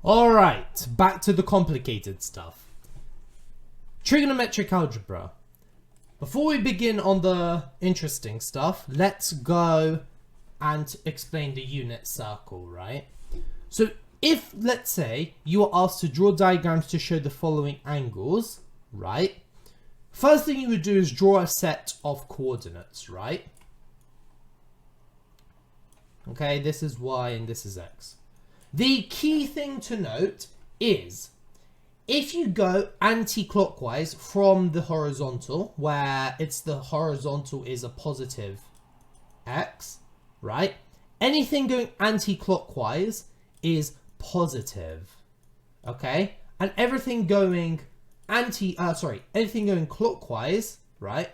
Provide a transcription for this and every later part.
Alright, back to the complicated stuff. Trigonometric algebra. Before we begin on the interesting stuff, let's go and explain the unit circle, right? So if, let's say, you are asked to draw diagrams to show the following angles, right? First thing you would do is draw a set of coordinates, right? Okay, this is y and this is x. The key thing to note is if you go anti-clockwise from the horizontal, where the horizontal is a positive x, right? Anything going anti-clockwise is positive, okay? And everything going anything going clockwise, right,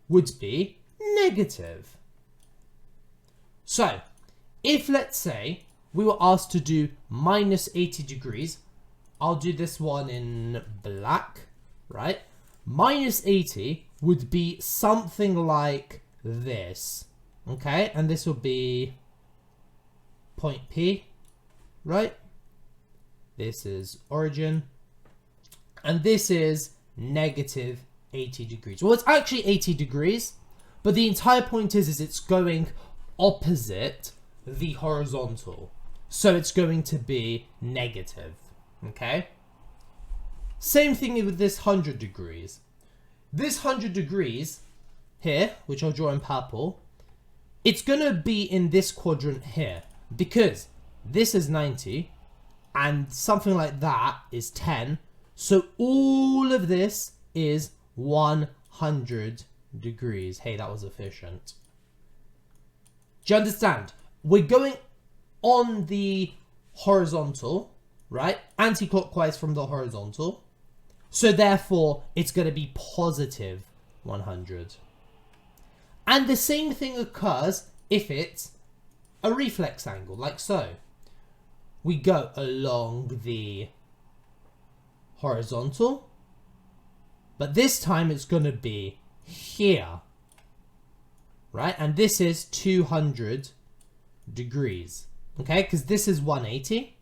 would be negative. So, if let's say we were asked to do minus 80 degrees, I'll do this one in black, right? Minus 80 would be something like this, okay? And this will be point P, right? This is origin. And this is negative 80 degrees. Well, it's actually 80 degrees, but the entire point is it's going opposite the horizontal. So it's going to be negative, okay? Same thing with this 100 degrees. This 100 degrees here, which I'll draw in purple, it's going to be in this quadrant here because this is 90 and something like that is 10. So all of this is 100 degrees. Hey, that was efficient. Do you understand? We're going on the horizontal, right? Anti-clockwise from the horizontal. So therefore, it's going to be positive 100. And the same thing occurs if it's a reflex angle, like so. We go along the horizontal, but this time it's going to be here, right? And this is 200 degrees, okay? Because this is 180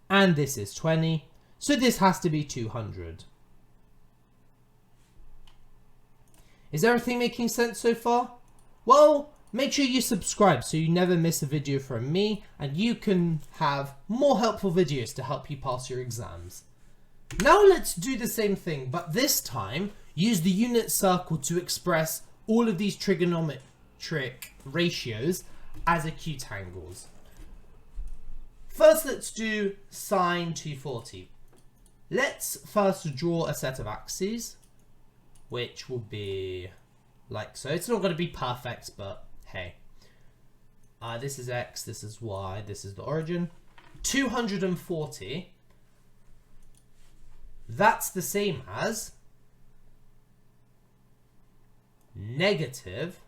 and this is 20, so this has to be 200. Is everything making sense so far? Well, make sure you subscribe so you never miss a video from me and you can have more helpful videos to help you pass your exams. Now let's do the same thing, but this time use the unit circle to express all of these trigonometric ratios as acute angles. First, let's do sine 240. Let's first draw a set of axes, which will be like so. It's not going to be perfect, but hey. This is x, this is y, this is the origin. 240. That's the same as negative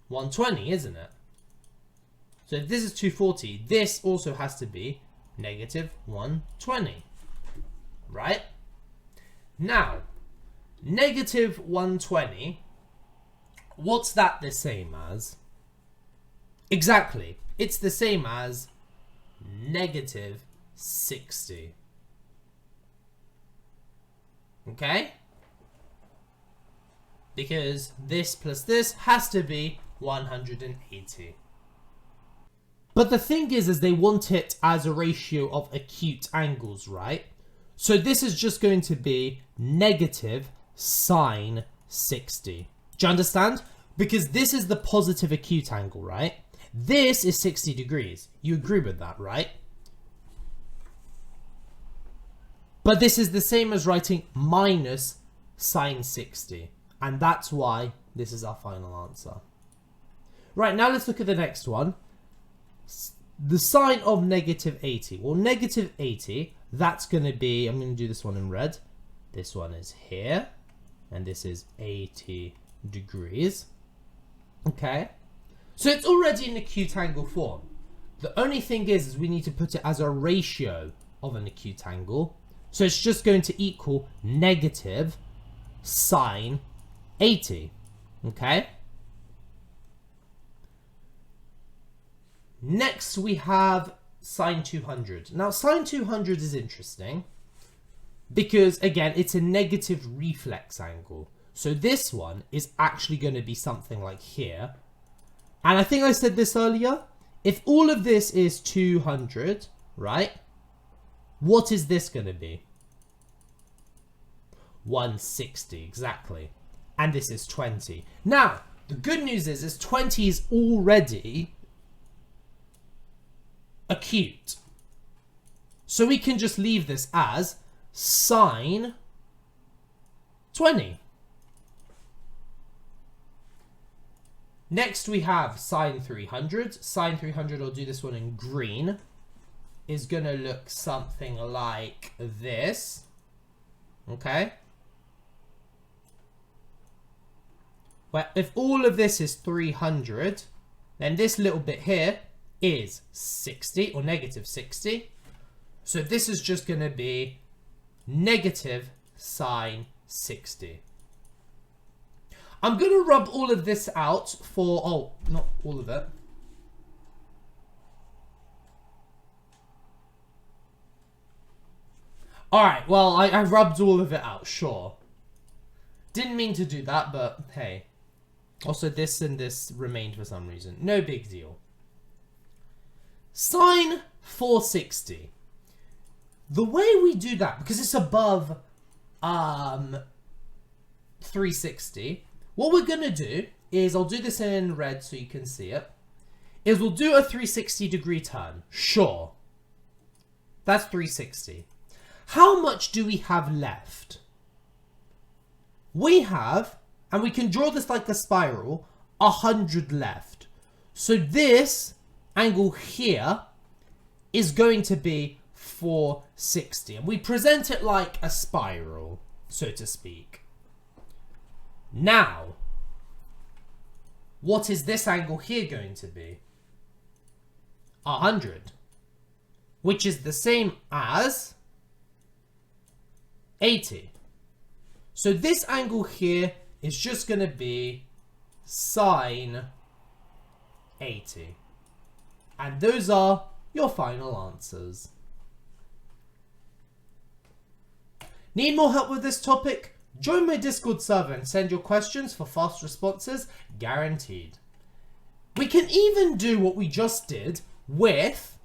120, isn't it? So if this is 240, this also has to be negative 120, right? Now, negative 120, what's that the same as? Exactly, it's the same as negative 60. Okay? Because this plus this has to be 180. But the thing is they want it as a ratio of acute angles, right? So this is just going to be negative sine 60. Do you understand? Because this is the positive acute angle, right? This is 60 degrees. You agree with that, right? But this is the same as writing minus sine 60. And that's why this is our final answer. Right, now let's look at the next one. The sine of negative 80. Well, negative 80, that's going to be, I'm going to do this one in red. This one is here. And this is 80 degrees. Okay. So it's already in acute angle form. The only thing is we need to put it as a ratio of an acute angle. So it's just going to equal negative sine 80. Okay. Next we have sine 200. Now sine 200 is interesting because again, it's a negative reflex angle. So this one is actually going to be something like here. And I think I said this earlier. If all of this is 200, right? What is this going to be? 160, exactly. And this is 20. Now, the good news is 20 is already acute. So we can just leave this as sine 20. Next we have sine 300. Sine 300, I'll do this one in green, is going to look something like this. Okay? Well, if all of this is 300, then this little bit here is 60 or negative 60. So this is just going to be negative sine 60. I'm going to rub all of this out for, oh, not all of it. Alright, well, I rubbed all of it out, sure. Didn't mean to do that, but hey. Also, this and this remained for some reason. No big deal. Sine 460. The way we do that, because it's above 360, what we're going to do is, I'll do this in red so you can see it, is we'll do a 360 degree turn. Sure. That's 360. How much do we have left? We have, and we can draw this like a spiral, 100 left. So this angle here is going to be 460. And we present it like a spiral, so to speak. Now, what is this angle here going to be? 100. Which is the same as 80. So this angle here is just going to be sine 80. And those are your final answers. Need more help with this topic? Join my Discord server and send your questions for fast responses, guaranteed. We can even do what we just did with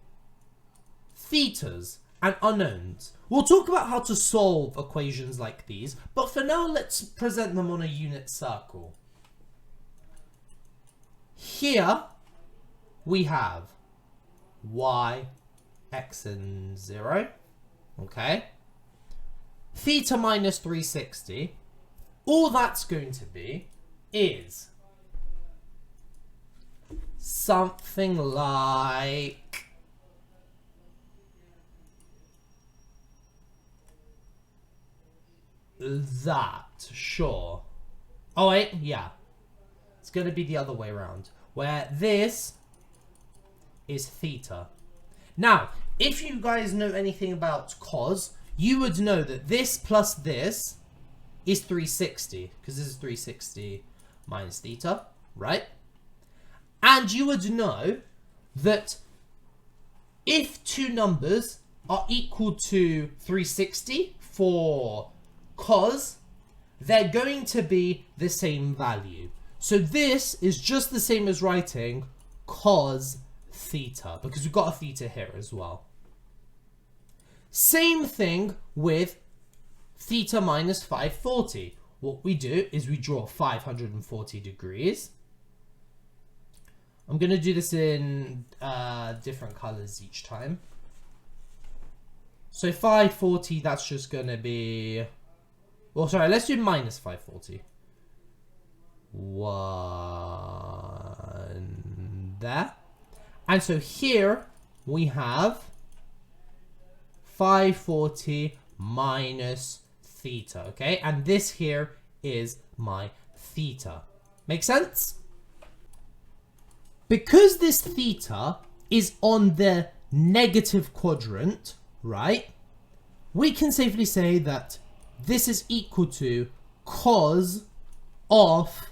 thetas and unknowns. We'll talk about how to solve equations like these, but for now let's present them on a unit circle. Here we have y, x and 0, okay? Theta minus 360, all that's going to be is something like that, sure. Oh wait, yeah. It's going to be the other way around, where this is theta. Now, if you guys know anything about cos, you would know that this plus this is 360, because this is 360 minus theta, right? And you would know that if two numbers are equal to 360 for cos, they're going to be the same value. So this is just the same as writing cos theta, because we've got a theta here as well. Same thing with theta minus 540. What we do is we draw 540 degrees. I'm going to do this in different colors each time. So 540, that's just going to be... Well, sorry, let's do minus 540. 1 there. And so here we have 540 minus theta, okay? And this here is my theta. Make sense? Because this theta is on the negative quadrant, right? We can safely say that this is equal to cos of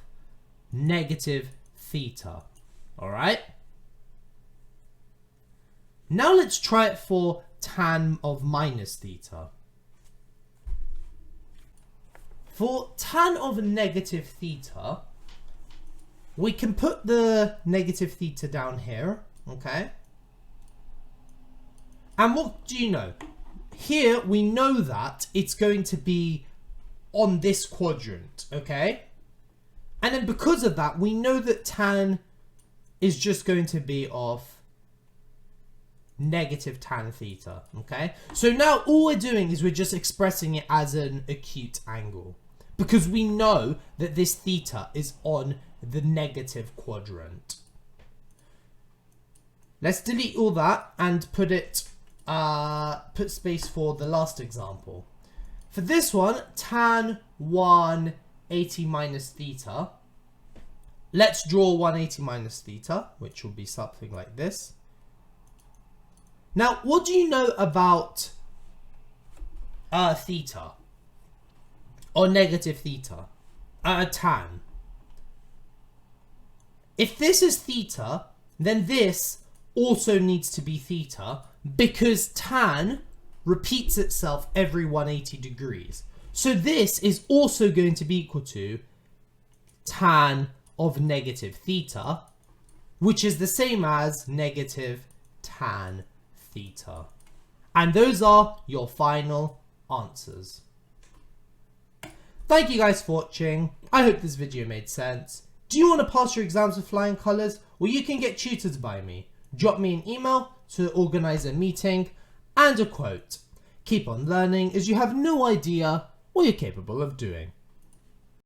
negative theta, all right? Now let's try it for tan of minus theta. For tan of negative theta, we can put the negative theta down here, okay? And what do you know? Here we know that it's going to be on this quadrant, okay? And then because of that, we know that tan is just going to be of negative tan theta, okay? So now all we're doing is we're just expressing it as an acute angle because we know that this theta is on the negative quadrant. Let's delete all that and put put space for the last example. For this one, tan 180 minus theta. Let's draw 180 minus theta, which will be something like this. Now, what do you know about theta? Or negative theta? Tan. If this is theta, then this also needs to be theta because tan repeats itself every 180 degrees. So this is also going to be equal to tan of negative theta, which is the same as negative tan theta. And those are your final answers. Thank you guys for watching. I hope this video made sense. Do you want to pass your exams with flying colours? Well, you can get tutored by me. Drop me an email to organise a meeting and a quote. Keep on learning as you have no idea what you're capable of doing.